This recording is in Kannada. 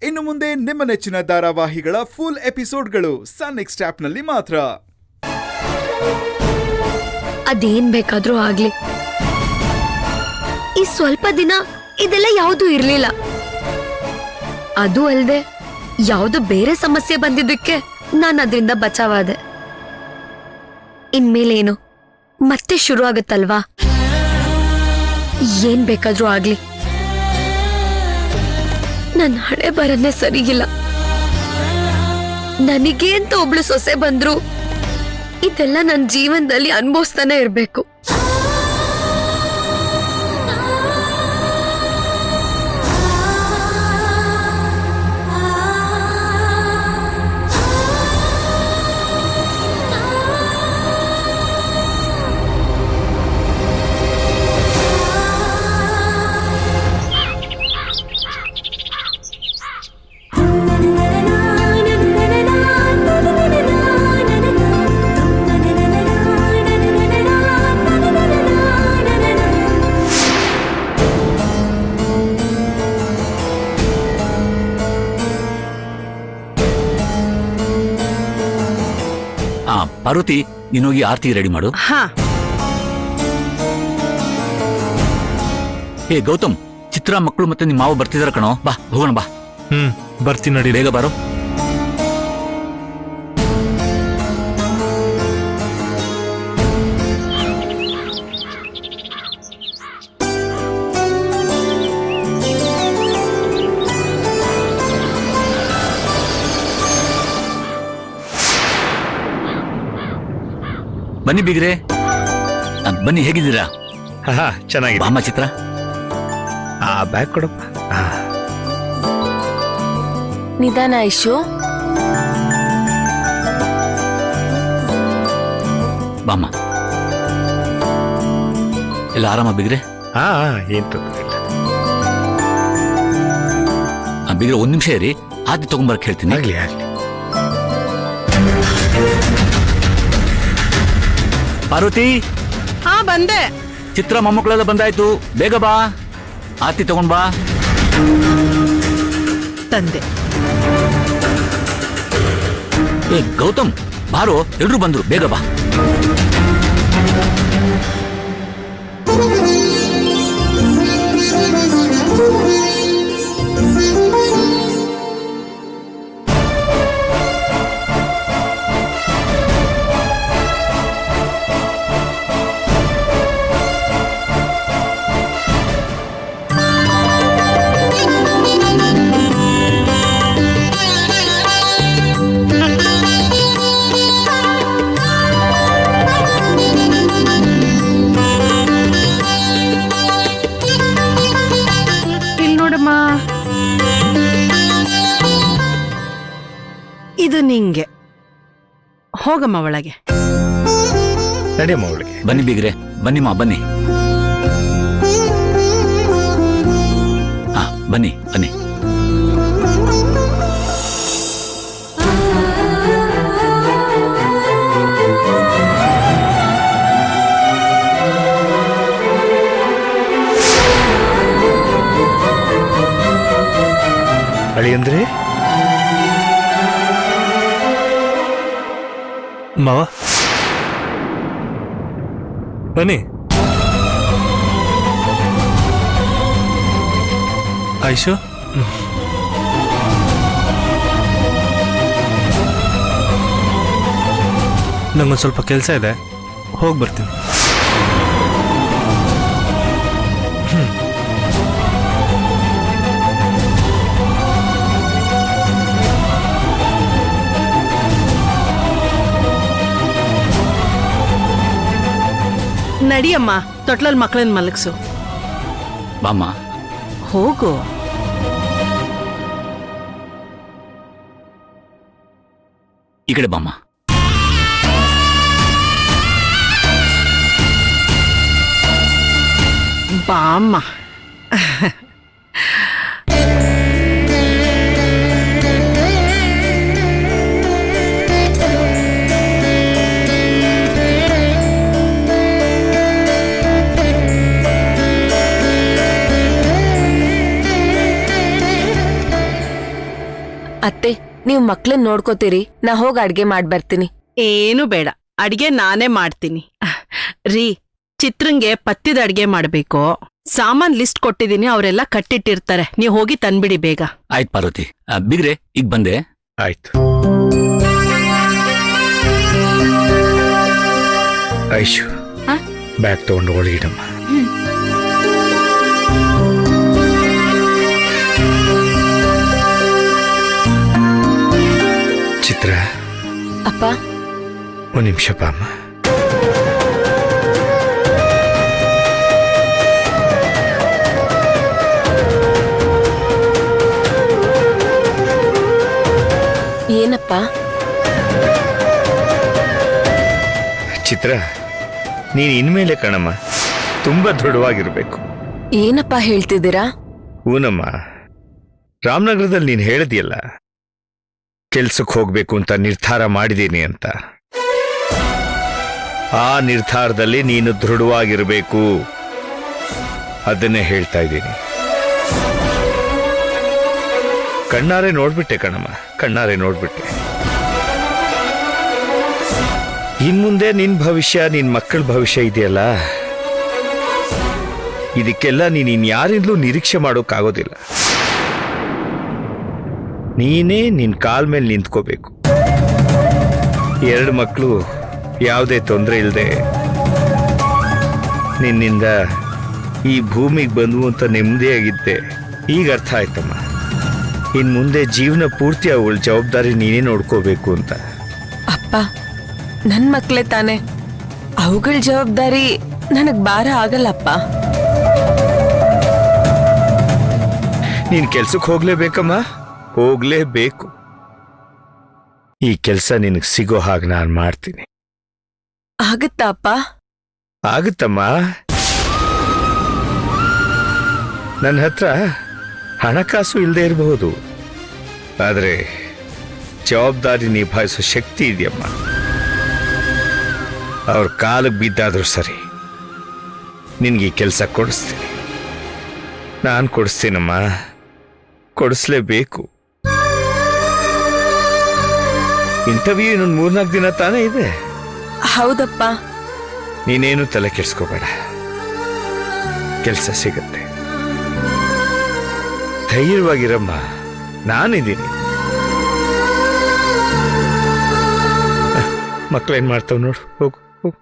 ಇನ್ನು ಮುಂದೆ ನಿಮ್ಮ ನೆಚ್ಚಿನ ಧಾರಾವಾಹಿಗಳ ಫುಲ್ ಎಪಿಸೋಡ್ಗಳು ಸನ್ ನೆಕ್ಸ್ಟ್ ಆಪ್ನಲ್ಲಿ ಮಾತ್ರ. ಅದೇನ್ ಬೇಕಾದ್ರೂ ಆಗ್ಲಿ, ಈ ಸ್ವಲ್ಪ ದಿನ ಇದೆಲ್ಲ ಯಾವುದು ಇರ್ಲಿಲ್ಲ. ಅದು ಅಲ್ದೆ ಯಾವ್ದು ಬೇರೆ ಸಮಸ್ಯೆ ಬಂದಿದ್ದಕ್ಕೆ ನಾನು ಅದರಿಂದ ಬಚಾವಾದೆ. ಇನ್ಮೇಲೇನು ಮತ್ತೆ ಶುರು ಆಗುತ್ತಲ್ವಾ? ಏನ್ ಬೇಕಾದ್ರೂ ಆಗ್ಲಿ, ನನ್ನ ಹಣೆ ಬರನ್ನೇ ಸರಿಗಿಲ್ಲ. ನನಗೆ ಅಂತ ಒಬ್ಳು ಸೊಸೆ ಬಂದ್ರು ಇದೆಲ್ಲ ನನ್ನ ಜೀವನದಲ್ಲಿ ಅನುಭವಿಸ್ತಾನೆ ಇರ್ಬೇಕು. ಪಾರ್ವತಿ, ನೀನೋಗಿ ಆರ್ತಿ ರೆಡಿ ಮಾಡು. ಹೇ ಗೌತಮ್, ಚಿತ್ರ ಮಕ್ಕಳು ಮತ್ತೆ ನಿಮ್ಮ ಮಾವ ಬರ್ತಿದಾರ ಕಣೋ. ಬಾ ಹೋಗೋಣ ಬಾ. ಬರ್ತೀನಿ ನಡಿ. ಬೇಗ ಬಾರೋ. ಬನ್ನಿ ಬಿಗ್ರೆ, ಬನ್ನಿ. ಹೇಗಿದ್ದೀರಾ? ಚೆನ್ನಾಗಿದೆ. ಬಾಮ್ಮ ಚಿತ್ರ, ಬ್ಯಾಗ್ ಕೊಡಪ್ಪ. ನಿಧಾನ ಐಶು. ಬಾಮ್ಮ. ಎಲ್ಲ ಆರಾಮ ಬಿಗ್ರೆ? ಏನ್ ತೊಂದ್ರೆ ಇಲ್ಲ. ಬಿಗ್ರೆ ಒಂದ್ ನಿಮಿಷ ಇರಿ, ಆತಿ ತಗೊಂಬರಕ್ ಹೇಳ್ತೀನಿ. ಆಗ್ಲಿ ಆಗ್ಲಿ. ಪಾರ್ವತಿ. ಬಂದೆ. ಚಿತ್ರ ಮೊಮ್ಮಕ್ಕಳೆಲ್ಲ ಬಂದಾಯ್ತು, ಬೇಗ ಬಾ. ಆತಿ ತಗೊಂಡ್ ಬಾ. ತಂದೆ. ಏ ಗೌತಮ್ ಬಾರೋ, ಎಲ್ರು ಬಂದ್ರು, ಬೇಗ ಬಾ. ಇದು ನಿಂಗೆ. ಹೋಗಮ್ಮ ಒಳಗೆ. ನಡಿಯಮ್ಮ ಒಳಗೆ. ಬನ್ನಿ ಬಿಗ್ರೆ, ಬನ್ನಿಮ್ಮ ಬನ್ನಿ. ಬನ್ನಿ ಬನ್ನಿ. ಅಳಿಯಂದ್ರೆ ಮಾವ ಬನ್ನಿ. ಆಯ್ಶು, ನಂಗೊಂದು ಸ್ವಲ್ಪ ಕೆಲಸ ಇದೆ, ಹೋಗಿ ಬರ್ತೀನಿ. ನಡಿಯಮ್ಮ, ತೊಟ್ಲಲ್ಲಿ ಮಕ್ಕಳನ್ನ ಮಲಗಿಸು. ಬಾಮ್ಮ. ಹೋಗು. ಈ ಕಡೆ ಬಾಮ್ಮ. ಬಾಮ್ಮ. ಅತ್ತೆ ನೀವು ಮಕ್ಳನ್ ನೋಡ್ಕೋತೀರಿ, ನಾ ಹೋಗಿ ಅಡ್ಗೆ ಮಾಡ್ ಬರ್ತೀನಿ. ಏನು ಬೇಡ, ಅಡ್ಗೆ ನಾನೇ ಮಾಡ್ತೀನಿ. ರೀ, ಚಿತ್ರಂಗೆ ಪತ್ತಿದ ಅಡ್ಗೆ ಮಾಡ್ಬೇಕು. ಸಾಮಾನ್ ಲಿಸ್ಟ್ ಕೊಟ್ಟಿದ್ದೀನಿ, ಅವರೆಲ್ಲ ಕಟ್ಟಿಟ್ಟಿರ್ತಾರೆ. ನೀವು ಹೋಗಿ ತಂದ್ಬಿಡಿ ಬೇಗ. ಆಯ್ತು ಪಾರ್ವತಿ. ಬಿಗ್ರೆ ಈಗ ಬಂದೆ. ಆಯ್ತು. ಐಶು, ಬ್ಯಾಗ್ ತಗೊಂಡು ಒಳಗಿಡಮ್ಮ. ಚಿತ್ರ, ಅಪ್ಪ ಒಂದು ನಿಮಿಷ ಅಮ್ಮ. ಏನಪ್ಪ? ಚಿತ್ರ, ನೀನು ಇನ್ಮೇಲೆ ಕಣಮ್ಮ ತುಂಬಾ ದೃಢವಾಗಿರ್ಬೇಕು. ಏನಪ್ಪ ಹೇಳ್ತಿದ್ದೀರಾ? ಹೂನಮ್ಮ, ರಾಮನಗರದಲ್ಲಿ ನೀನು ಹೇಳಿದ್ಯಲ್ಲ ಕೆಲ್ಸಕ್ಕೆ ಹೋಗ್ಬೇಕು ಅಂತ ನಿರ್ಧಾರ ಮಾಡಿದ್ದೀನಿ ಅಂತ. ಆ ನಿರ್ಧಾರದಲ್ಲಿ ನೀನು ದೃಢವಾಗಿರ್ಬೇಕು, ಅದನ್ನೇ ಹೇಳ್ತಾ ಇದ್ದೀನಿ. ಕಣ್ಣಾರೆ ನೋಡ್ಬಿಟ್ಟೆ ಕಣಮ್ಮ, ಕಣ್ಣಾರೆ ನೋಡ್ಬಿಟ್ಟೆ. ಇನ್ ಮುಂದೆ ನಿನ್ ಭವಿಷ್ಯ, ನಿನ್ ಮಕ್ಕಳ ಭವಿಷ್ಯ ಇದೆಯಲ್ಲ, ಇದಕ್ಕೆಲ್ಲ ನೀನು ಇನ್ಯಾರಿಂದಲೂ ನಿರೀಕ್ಷೆ ಮಾಡೋಕ್ಕಾಗೋದಿಲ್ಲ. ನೀನೇ ನಿನ್ ಕಾಲ್ ಮೇಲೆ ನಿಂತ್ಕೋಬೇಕು. 2 ಮಕ್ಕಳು ಯಾವುದೇ ತೊಂದರೆ ಇಲ್ಲದೆ ನಿನ್ನಿಂದ ಈ ಭೂಮಿಗೆ ಬಂದ್ವು ಅಂತ ನೆಮ್ಮದಿಯಾಗಿದ್ದೆ. ಈಗ ಅರ್ಥ ಆಯ್ತಮ್ಮ, ಇನ್ ಮುಂದೆ ಜೀವನ ಪೂರ್ತಿ ಅವಳ ಜವಾಬ್ದಾರಿ ನೀನೇ ನೋಡ್ಕೋಬೇಕು ಅಂತ. ಅಪ್ಪ, ನನ್ ಮಕ್ಳೇ ತಾನೆ, ಅವುಗಳ ಜವಾಬ್ದಾರಿ ನನಗ್ ಭಾರ ಆಗಲ್ಲಪ್ಪ. ನೀನ್ ಕೆಲ್ಸಕ್ಕೆ ಹೋಗ್ಲೇಬೇಕಮ್ಮ, ಹೋಗ್ಲೇಬೇಕು. ಈ ಕೆಲಸ ನಿನಗೆ ಸಿಗೋ ಹಾಗೆ ನಾನು ಮಾಡ್ತೀನಿ. ಆಗುತ್ತಾ ಅಪ್ಪ? ಆಗುತ್ತಮ್ಮ. ನನ್ನ ಹತ್ರ ಹಣಕಾಸು ಇಲ್ಲದೆ ಇರಬಹುದು, ಆದರೆ ಜವಾಬ್ದಾರಿ ನಿಭಾಯಿಸೋ ಶಕ್ತಿ ಇದೆಯಮ್ಮ. ಅವ್ರ ಕಾಲಿಗೆ ಬಿದ್ದಾದ್ರೂ ಸರಿ, ನಿನ್ಗೆ ಈ ಕೆಲಸ ಕೊಡಿಸ್ತೀನಿ. ನಾನು ಕೊಡಿಸ್ತೀನಮ್ಮ, ಕೊಡಿಸ್ಲೇಬೇಕು. ಇಂಟರ್ವ್ಯೂ ಇನ್ನೊಂದು 3-4 ದಿನ ತಾನೇ ಇದೆ. ಹೌದಪ್ಪ. ನೀನೇನು ತಲೆ ಕೆಡಿಸ್ಕೋಬೇಡ, ಕೆಲಸ ಸಿಗತ್ತೆ. ಧೈರ್ಯವಾಗಿರಮ್ಮ, ನಾನಿದ್ದೀನಿ. ಮಕ್ಕಳೇನ್ ಮಾಡ್ತಾವ್ ನೋಡು, ಹೋಗು ಹೋಗು.